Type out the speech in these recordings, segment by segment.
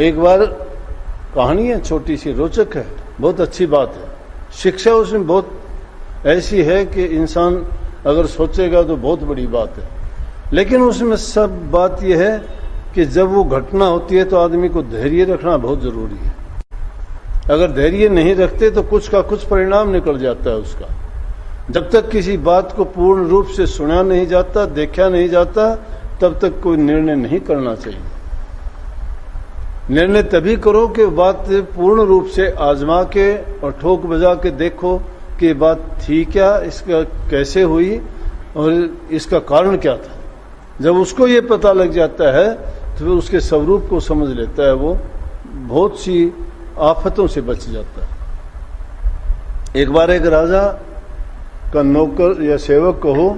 एक बार कहानी है, छोटी सी, रोचक है, बहुत अच्छी बात है। शिक्षा उसमें बहुत ऐसी है कि इंसान अगर सोचेगा तो बहुत बड़ी बात है। लेकिन उसमें सब बात यह है कि जब वो घटना होती है तो आदमी को धैर्य रखना बहुत जरूरी है। अगर धैर्य नहीं रखते तो कुछ का कुछ परिणाम निकल जाता है उसका। जब तक किसी बात को पूर्ण रूप से सुना नहीं जाता, देखा नहीं जाता, तब तक कोई निर्णय नहीं करना चाहिए। निर्णय तभी करो कि बात पूर्ण रूप से आजमा के और ठोक बजा के देखो कि ये बात थी क्या, इसका कैसे हुई और इसका कारण क्या था। जब उसको ये पता लग जाता है तो फिर उसके स्वरूप को समझ लेता है, वो बहुत सी आफतों से बच जाता है। एक बार एक राजा का नौकर या सेवक कहो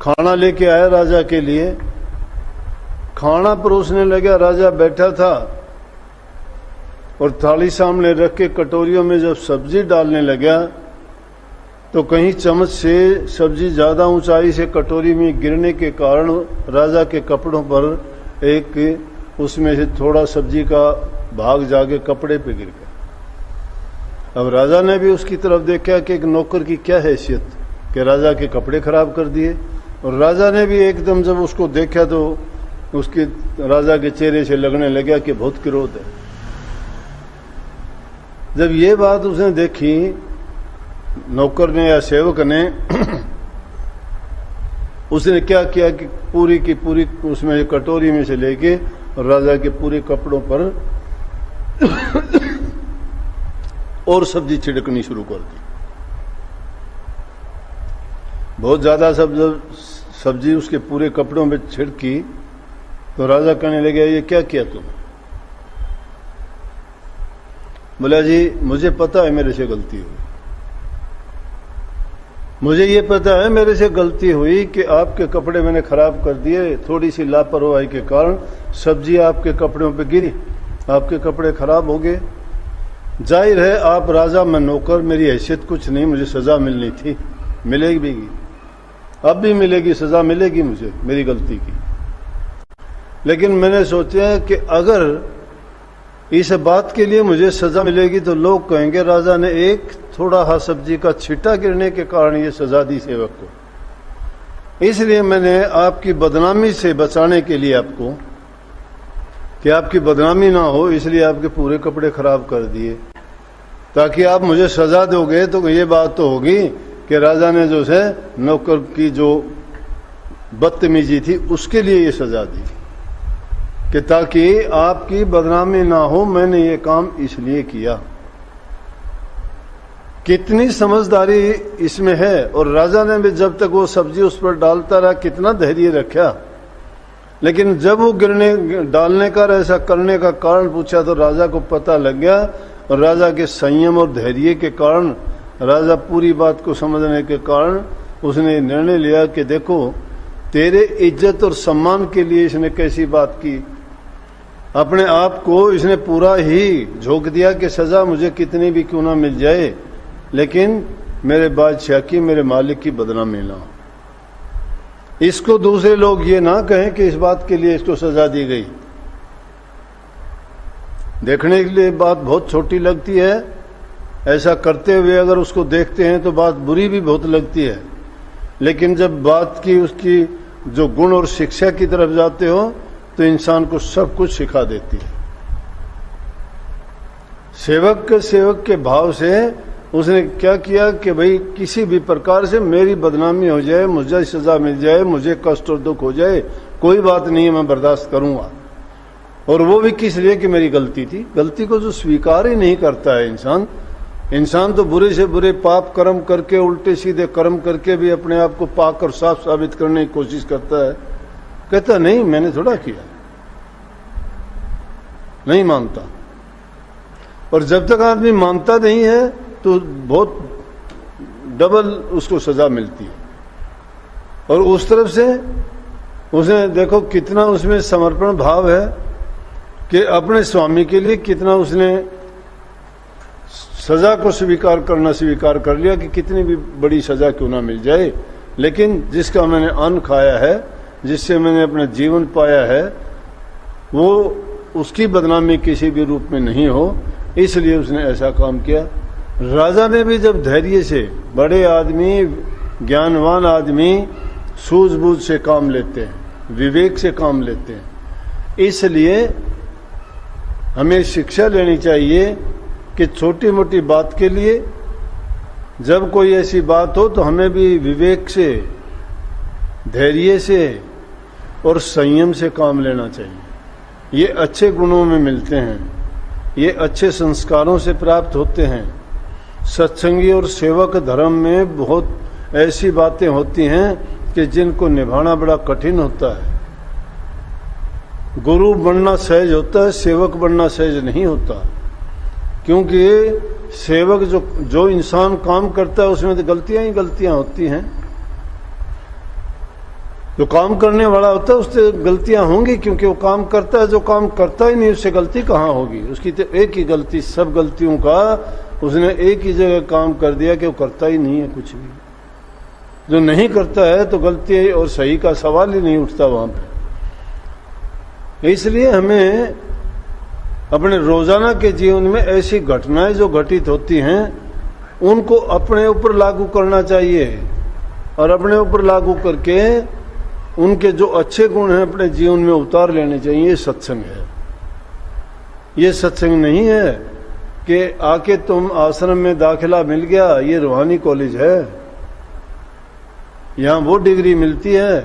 खाना लेके आया राजा के लिए। खाना परोसने लगा, राजा बैठा था और थाली सामने रख के कटोरियों में जब सब्जी डालने लगा तो कहीं चम्मच से सब्जी ज्यादा ऊंचाई से कटोरी में गिरने के कारण राजा के कपड़ों पर एक उसमें से थोड़ा सब्जी का भाग जाके कपड़े पे गिर गया। अब राजा ने भी उसकी तरफ देखा कि एक नौकर की क्या हैसियत कि राजा के कपड़े खराब कर दिए। और राजा ने भी एकदम जब उसको देखा तो उसके राजा के चेहरे से लगने लगा कि बहुत क्रोध है। जब ये बात उसने देखी, नौकर ने या सेवक ने, उसने क्या किया कि पूरी की पूरी उसमें कटोरी में से लेके राजा के पूरे कपड़ों पर और सब्जी छिड़कनी शुरू कर दी। बहुत ज्यादा सब्जी उसके पूरे कपड़ों में छिड़की तो राजा कहने लगे, ये क्या किया तुम? बोला, जी मुझे पता है मेरे से गलती हुई, मुझे ये पता है मेरे से गलती हुई कि आपके कपड़े मैंने खराब कर दिए। थोड़ी सी लापरवाही के कारण सब्जी आपके कपड़ों पे गिरी, आपके कपड़े खराब हो गए। जाहिर है आप राजा, मैं नौकर, मेरी हैसियत कुछ नहीं, मुझे सजा मिलनी थी, मिलेगी भी, अब भी मिलेगी, सजा मिलेगी मुझे मेरी गलती की। लेकिन मैंने सोचा कि अगर इस बात के लिए मुझे सजा मिलेगी तो लोग कहेंगे राजा ने एक थोड़ा हा सब्जी का छिट्टा गिरने के कारण ये सजा दी सेवक को। इसलिए मैंने आपकी बदनामी से बचाने के लिए आपको, कि आपकी बदनामी ना हो, इसलिए आपके पूरे कपड़े खराब कर दिए, ताकि आप मुझे सजा दोगे तो ये बात तो होगी कि राजा ने जो है नौकर की जो बदतमीजी थी उसके लिए ये सजा दी, कि ताकि आपकी बदनामी ना हो, मैंने ये काम इसलिए किया। कितनी समझदारी इसमें है। और राजा ने भी जब तक वो सब्जी उस पर डालता रहा कितना धैर्य रखा, लेकिन जब वो डालने का ऐसा करने का कारण पूछा तो राजा को पता लग गया। और राजा के संयम और धैर्य के कारण, राजा पूरी बात को समझने के कारण उसने निर्णय लिया कि देखो तेरे इज्जत और सम्मान के लिए इसने कैसी बात की। अपने आप को इसने पूरा ही झोंक दिया कि सजा मुझे कितनी भी क्यों ना मिल जाए, लेकिन मेरे बादशाह की, मेरे मालिक की बदनामी ना हो। इसको दूसरे लोग ये ना कहें कि इस बात के लिए इसको सजा दी गई। देखने के लिए बात बहुत छोटी लगती है, ऐसा करते हुए अगर उसको देखते हैं तो बात बुरी भी बहुत लगती है, लेकिन जब बात की उसकी जो गुण और शिक्षा की तरफ जाते हो तो इंसान को सब कुछ सिखा देती है। सेवक के भाव से उसने क्या किया कि भाई किसी भी प्रकार से मेरी बदनामी हो जाए, मुझे सजा मिल जाए, मुझे कष्ट और दुख हो जाए, कोई बात नहीं है, मैं बर्दाश्त करूंगा। और वो भी किस लिए कि मेरी गलती थी। गलती को जो स्वीकार ही नहीं करता है इंसान तो बुरे से बुरे पाप कर्म करके, उल्टे सीधे कर्म करके भी अपने आप को पाक और साफ साबित करने की कोशिश करता है। कहता नहीं मैंने थोड़ा किया, नहीं मानता। और जब तक आदमी मानता नहीं है तो बहुत डबल उसको सजा मिलती है। और उस तरफ से उसने देखो कितना उसमें समर्पण भाव है कि अपने स्वामी के लिए कितना उसने सजा को स्वीकार कर लिया कि कितनी भी बड़ी सजा क्यों ना मिल जाए, लेकिन जिसका मैंने अन्न खाया है, जिससे मैंने अपना जीवन पाया है, वो उसकी बदनामी किसी भी रूप में नहीं हो, इसलिए उसने ऐसा काम किया। राजा ने भी जब धैर्य से, बड़े आदमी, ज्ञानवान आदमी सूझबूझ से काम लेते हैं, विवेक से काम लेते हैं, इसलिए हमें शिक्षा लेनी चाहिए कि छोटी मोटी बात के लिए जब कोई ऐसी बात हो तो हमें भी विवेक से, धैर्य से और संयम से काम लेना चाहिए। ये अच्छे गुणों में मिलते हैं, ये अच्छे संस्कारों से प्राप्त होते हैं। सत्संगी और सेवक धर्म में बहुत ऐसी बातें होती हैं कि जिनको निभाना बड़ा कठिन होता है। गुरु बनना सहज होता है, सेवक बनना सहज नहीं होता, क्योंकि सेवक जो इंसान काम करता है उसमें तो गलतियां ही गलतियां होती हैं। जो काम करने वाला होता है उससे गलतियां होंगी, क्योंकि वो काम करता है। जो काम करता ही नहीं उससे गलती कहाँ होगी? उसकी तो एक ही गलती, सब गलतियों का उसने एक ही जगह काम कर दिया कि वो करता ही नहीं है कुछ भी। जो नहीं करता है तो गलती और सही का सवाल ही नहीं उठता वहां पे। इसलिए हमें अपने रोजाना के जीवन में ऐसी घटनाएं जो घटित होती हैं उनको अपने ऊपर लागू करना चाहिए, और अपने ऊपर लागू करके उनके जो अच्छे गुण हैं अपने जीवन में उतार लेने चाहिए। ये सत्संग है। ये सत्संग नहीं है कि आके तुम आश्रम में दाखिला मिल गया, ये रूहानी कॉलेज है, यहां वो डिग्री मिलती है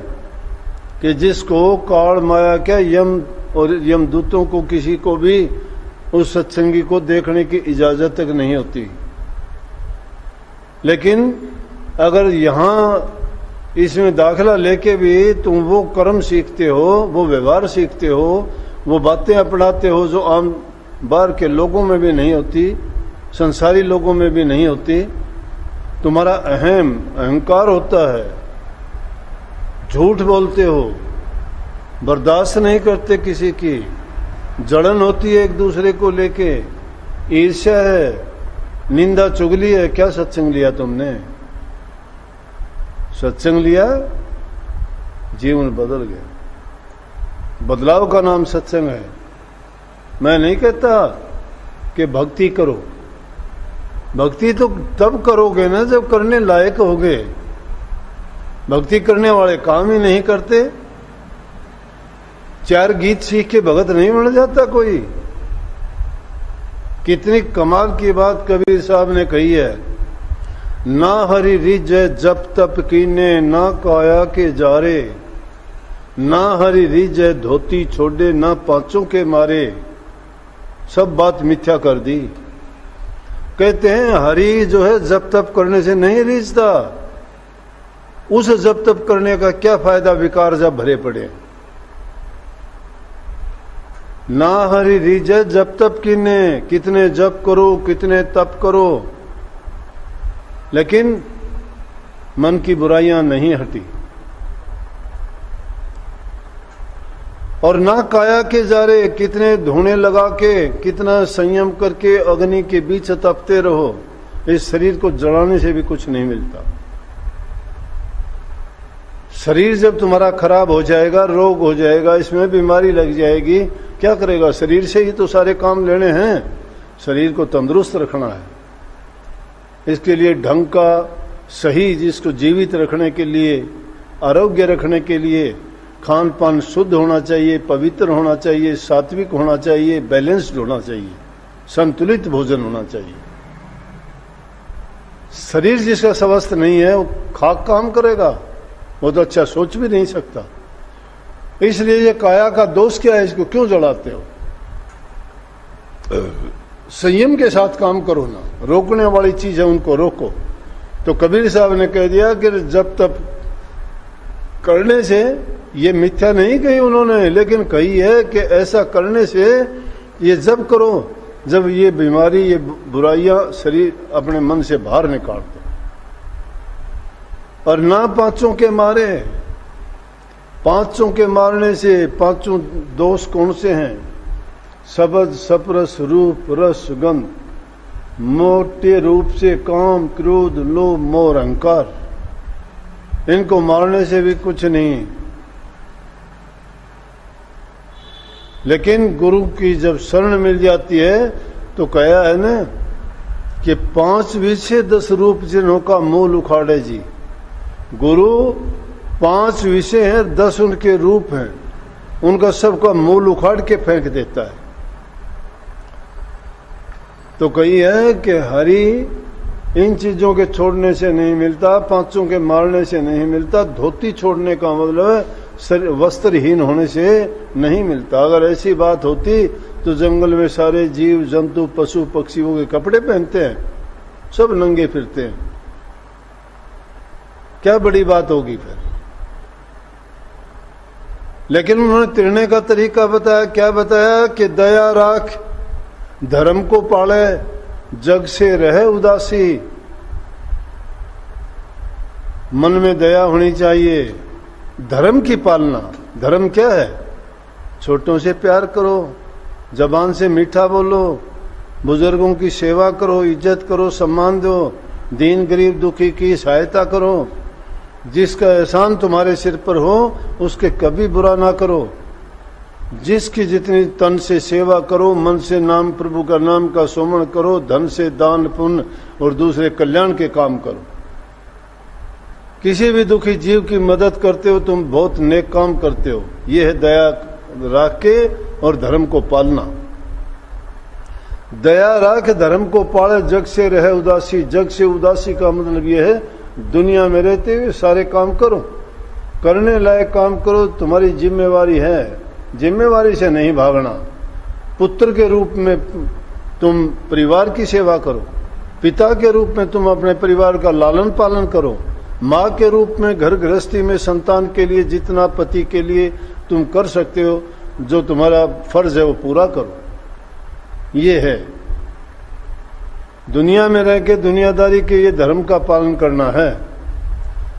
कि जिसको काल माया क्या यम और यमदूतों को किसी को भी उस सत्संगी को देखने की इजाजत तक नहीं होती। लेकिन अगर यहां इसमें दाखिला लेके भी तुम वो कर्म सीखते हो, वो व्यवहार सीखते हो, वो बातें अपनाते हो जो आम बाहर के लोगों में भी नहीं होती, संसारी लोगों में भी नहीं होती, तुम्हारा अहंकार होता है, झूठ बोलते हो, बर्दाश्त नहीं करते किसी की, जलन होती है एक दूसरे को लेके, ईर्ष्या है, निंदा चुगली है, क्या सत्संग लिया तुमने? सत्संग लिया, जीवन बदल गया। बदलाव का नाम सत्संग है। मैं नहीं कहता कि भक्ति करो, भक्ति तो तब करोगे ना जब करने लायक होगे। भक्ति करने वाले काम ही नहीं करते। 4 गीत सीख के भगत नहीं बन जाता कोई। कितनी कमाल की बात कबीर साहब ने कही है, ना हरि रिज जप तप कीने, ना काया के जारे, ना हरि रिज धोती छोड़े, ना पांचों के मारे। सब बात मिथ्या कर दी। कहते हैं हरि जो है जप तप करने से नहीं रिझता, उस जप तप करने का क्या फायदा विकार जब भरे पड़े। ना हरि रिज जप तप कीने, कितने जप करो, कितने तप करो, लेकिन मन की बुराइयां नहीं हटी। और ना काया के जारे, कितने धुने लगा के, कितना संयम करके अग्नि के बीच तपते रहो, इस शरीर को जलाने से भी कुछ नहीं मिलता। शरीर जब तुम्हारा खराब हो जाएगा, रोग हो जाएगा, इसमें बीमारी लग जाएगी, क्या करेगा? शरीर से ही तो सारे काम लेने हैं। शरीर को तंदुरुस्त रखना है, इसके लिए ढंग का सही, जिसको जीवित रखने के लिए, आरोग्य रखने के लिए खान पान शुद्ध होना चाहिए, पवित्र होना चाहिए, सात्विक होना चाहिए, बैलेंस्ड होना चाहिए, संतुलित भोजन होना चाहिए। शरीर जिसका स्वस्थ नहीं है वो खाक काम करेगा, वो तो अच्छा सोच भी नहीं सकता। इसलिए ये काया का दोष क्या है, इसको क्यों जलाते हो? संयम के साथ काम करो ना, रोकने वाली चीज है उनको रोको। तो कबीर साहब ने कह दिया कि जब तब करने से, ये मिथ्या नहीं कही उन्होंने, लेकिन कही है कि ऐसा करने से, ये जब करो जब ये बीमारी, ये बुराइयां शरीर अपने मन से बाहर निकाल दो। और ना पांचों के मारे, पांचों के मारने से, पांचों दोष कौन से हैं? शब्द, सपरस, रूप, रस, गंध। मोटे रूप से काम, क्रोध, लोभ, मोह, अहंकार, इनको मारने से भी कुछ नहीं। लेकिन गुरु की जब शरण मिल जाती है तो कहा है ना कि 5 विषय 10 रूप जिन्हों का मूल उखाड़े जी। गुरु 5 विषय हैं, 10 उनके रूप हैं, उनका सबका मूल उखाड़ के फेंक देता है। तो कही है कि हरि इन चीजों के छोड़ने से नहीं मिलता, 5 के मारने से नहीं मिलता, धोती छोड़ने का मतलब वस्त्रहीन होने से नहीं मिलता। अगर ऐसी बात होती तो जंगल में सारे जीव जंतु पशु पक्षियों के कपड़े पहनते हैं, सब नंगे फिरते हैं, क्या बड़ी बात होगी फिर। लेकिन उन्होंने तिरने का तरीका बताया। क्या बताया कि दया राख, धर्म को पाले, जग से रहे उदासी। मन में दया होनी चाहिए, धर्म की पालना। धर्म क्या है? छोटों से प्यार करो, जबान से मीठा बोलो, बुजुर्गों की सेवा करो, इज्जत करो, सम्मान दो, दीन गरीब दुखी की सहायता करो, जिसका एहसान तुम्हारे सिर पर हो उसके कभी बुरा ना करो, जिसकी जितनी तन से सेवा करो, मन से नाम प्रभु का नाम का सुमरण करो, धन से दान पुण्य और दूसरे कल्याण के काम करो। किसी भी दुखी जीव की मदद करते हो, तुम बहुत नेक काम करते हो। यह है दया राख के और धर्म को पालना। दया राख, धर्म को पाले, जग से रहे उदासी। जग से उदासी का मतलब यह है दुनिया में रहते हुए सारे काम करो, करने लायक काम करो, तुम्हारी जिम्मेवारी है, जिम्मेवारी से नहीं भागना। पुत्र के रूप में तुम परिवार की सेवा करो, पिता के रूप में तुम अपने परिवार का लालन पालन करो, माँ के रूप में घर गृहस्थी में संतान के लिए जितना पति के लिए तुम कर सकते हो, जो तुम्हारा फर्ज है वो पूरा करो। ये है दुनिया में रह के दुनियादारी के ये धर्म का पालन करना है।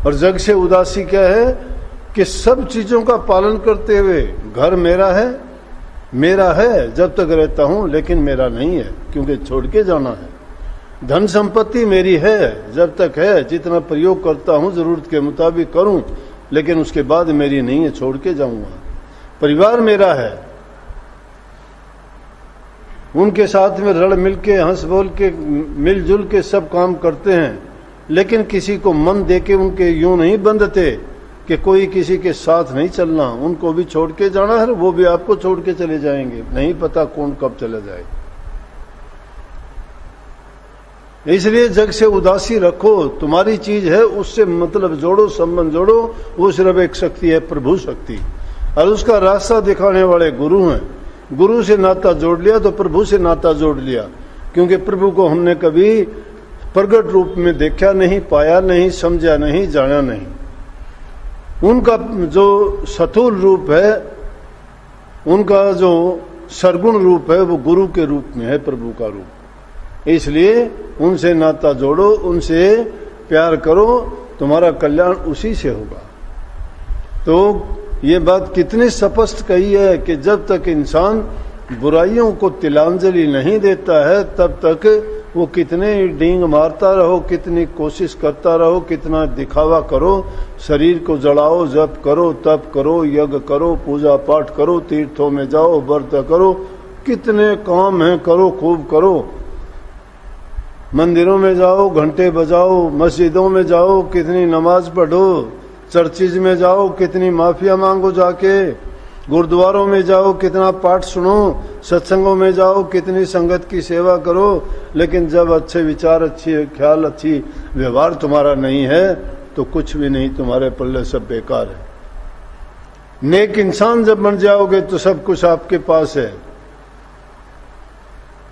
और जग से उदासी क्या है कि सब चीजों का पालन करते हुए, घर मेरा है जब तक रहता हूं, लेकिन मेरा नहीं है क्योंकि छोड़ के जाना है। धन संपत्ति मेरी है जब तक है, जितना प्रयोग करता हूं जरूरत के मुताबिक करूं, लेकिन उसके बाद मेरी नहीं है, छोड़ के जाऊंगा। परिवार मेरा है, उनके साथ में रल मिल के हंस बोल के मिलजुल के सब काम करते हैं, लेकिन किसी को मन देके उनके यूं नहीं बंधते कि कोई किसी के साथ नहीं चलना। उनको भी छोड़ के जाना है, वो भी आपको छोड़ के चले जाएंगे, नहीं पता कौन कब चला जाए। इसलिए जग से उदासी रखो, तुम्हारी चीज है उससे मतलब जोड़ो, संबंध जोड़ो। वो सिर्फ एक शक्ति है, प्रभु शक्ति, और उसका रास्ता दिखाने वाले गुरु हैं। गुरु से नाता जोड़ लिया तो प्रभु से नाता जोड़ लिया, क्योंकि प्रभु को हमने कभी प्रगट रूप में देखा नहीं, पाया नहीं, समझा नहीं, जाना नहीं। उनका जो स्थूल रूप है, उनका जो सरगुण रूप है, वो गुरु के रूप में है, प्रभु का रूप। इसलिए उनसे नाता जोड़ो, उनसे प्यार करो, तुम्हारा कल्याण उसी से होगा। तो ये बात कितनी स्पष्ट कही है कि जब तक इंसान बुराइयों को तिलांजलि नहीं देता है, तब तक वो कितने डींग मारता रहो, कितनी कोशिश करता रहो, कितना दिखावा करो, शरीर को जलाओ, जप करो, तप करो, यज्ञ करो, पूजा पाठ करो, तीर्थों में जाओ, व्रत करो, कितने काम हैं, करो, खूब करो। मंदिरों में जाओ, घंटे बजाओ, मस्जिदों में जाओ, कितनी नमाज पढ़ो, चर्चिज में जाओ, कितनी माफिया मांगो जाके, गुरुद्वारों में जाओ, कितना पाठ सुनो, सत्संगों में जाओ, कितनी संगत की सेवा करो, लेकिन जब अच्छे विचार, अच्छी ख्याल, अच्छी व्यवहार तुम्हारा नहीं है तो कुछ भी नहीं, तुम्हारे पल्ले सब बेकार है। नेक इंसान जब बन जाओगे तो सब कुछ आपके पास है।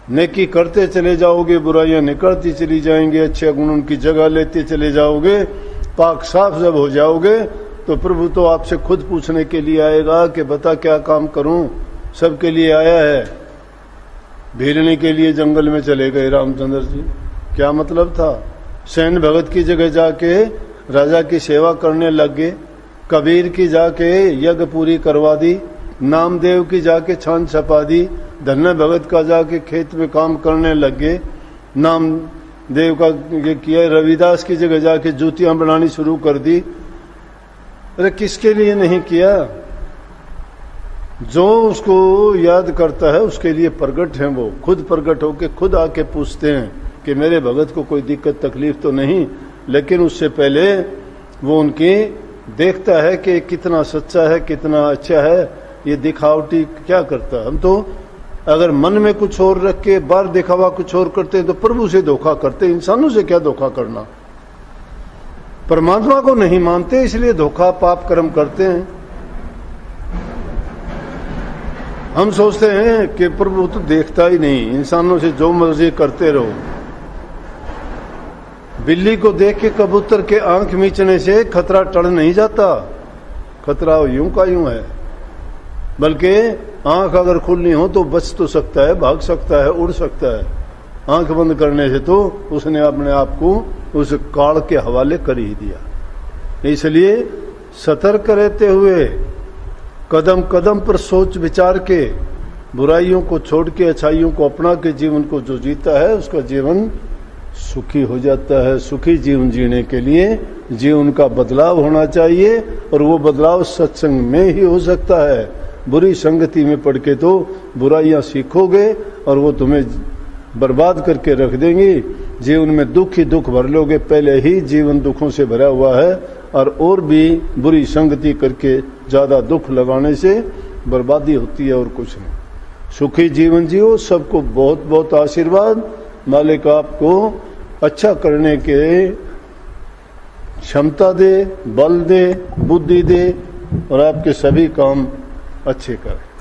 नेकी करते चले जाओगे, बुराइयां निकलती चली जाएंगी, अच्छे गुण उनकी जगह लेते चले जाओगे, पाक साफ जब हो जाओगे तो प्रभु तो आपसे खुद पूछने के लिए आएगा कि बता क्या काम करूं। सबके लिए आया है, भीरने के लिए जंगल में चले गए रामचंद्र जी, क्या मतलब था? सैन भगत की जगह जाके राजा की सेवा करने लग गए, कबीर की जाके यज्ञ पूरी करवा दी, नामदेव की जाके छान छपा दी, धन्य भगत का जाके खेत में काम करने लग गए, नामदेव का ये किया, रविदास की जगह जाके जूतियां बनानी शुरू कर दी। अरे किसके लिए नहीं किया? जो उसको याद करता है उसके लिए प्रगट हैं, वो खुद प्रगट होके खुद आके पूछते हैं कि मेरे भगत को कोई दिक्कत तकलीफ तो नहीं, लेकिन उससे पहले वो उनकी देखता है कि कितना सच्चा है, कितना अच्छा है। ये दिखावटी क्या करता है? हम तो अगर मन में कुछ और रख के बाहर दिखावा कुछ और करते हैं तो प्रभु से धोखा करते, इंसानों से क्या धोखा करना। परमात्मा को नहीं मानते इसलिए धोखा पाप कर्म करते हैं। हम सोचते हैं कि प्रभु तो देखता ही नहीं, इंसानों से जो मर्जी करते रहो। बिल्ली को देख के कबूतर के आंख मीचने से खतरा टल नहीं जाता, खतरा यूं का यूं है। बल्कि आंख अगर खुलनी हो तो बच तो सकता है, भाग सकता है, उड़ सकता है। आंख बंद करने से तो उसने अपने आप को उस काल के हवाले कर ही दिया। इसलिए सतर्क रहते हुए कदम कदम पर सोच विचार के बुराइयों को छोड़ के अच्छाइयों को अपना के जीवन को जो जीता है उसका जीवन सुखी हो जाता है। सुखी जीवन जीने के लिए जीवन का बदलाव होना चाहिए और वो बदलाव सत्संग में ही हो सकता है। बुरी संगति में पड़ के तो बुराइयां सीखोगे और वो तुम्हें बर्बाद करके रख देंगी। जीवन में दुख ही दुख भर लोगे, पहले ही जीवन दुखों से भरा हुआ है और भी बुरी संगति करके ज्यादा दुख लगाने से बर्बादी होती है और कुछ नहीं। सुखी जीवन जियो। सबको बहुत बहुत आशीर्वाद। मालिक आपको अच्छा करने के क्षमता दे, बल दे, बुद्धि दे और आपके सभी काम अच्छे करें।